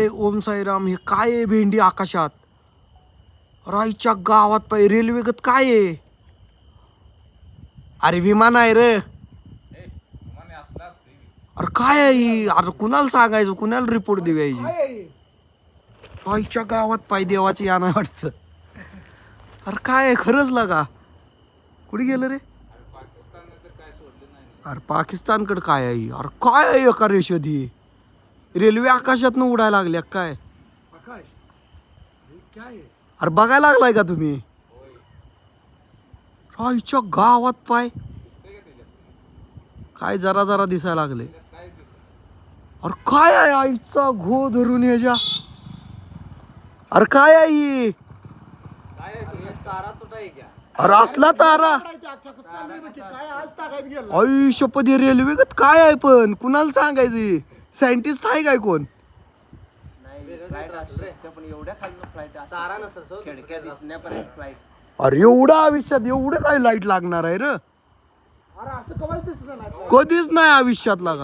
ओम साईराम, हे काय आहे भेंडी आकाशात? राईच्या गावात पाय रेल्वेगत काय आहे? अरे विमान आहे रे. अरे काय आहे ही? अरे कुणाला सांगायचं, कुणाला रिपोर्ट देवायची? राईच्या गावात पाय देवाची याना वाटतं. अरे काय आहे खरंच लागा? कुठे गेलं रे? अरे पाकिस्तानकडे काय आहे? अरे काय आहे एका रेषेत ही? रेल्वे आकाशातनं उडायला लागल्या काय? अरे बघायला लागलाय का तुम्ही? राईच्या गावात पाय काय जरा जरा दिसायला लागले. अरे काय आहे आईचा घो धरून याच्या? अरे काय आहे ही? अरे असला तारा आई शपथ, रेल्वेगत काय आहे पण कुणाला सांगायची? सायंटिस्ट आहे काय कोण? अरे एवढं आयुष्यात एवढं काय लाईट लागणार आहे रे? कधीच नाही आयुष्यात लागा.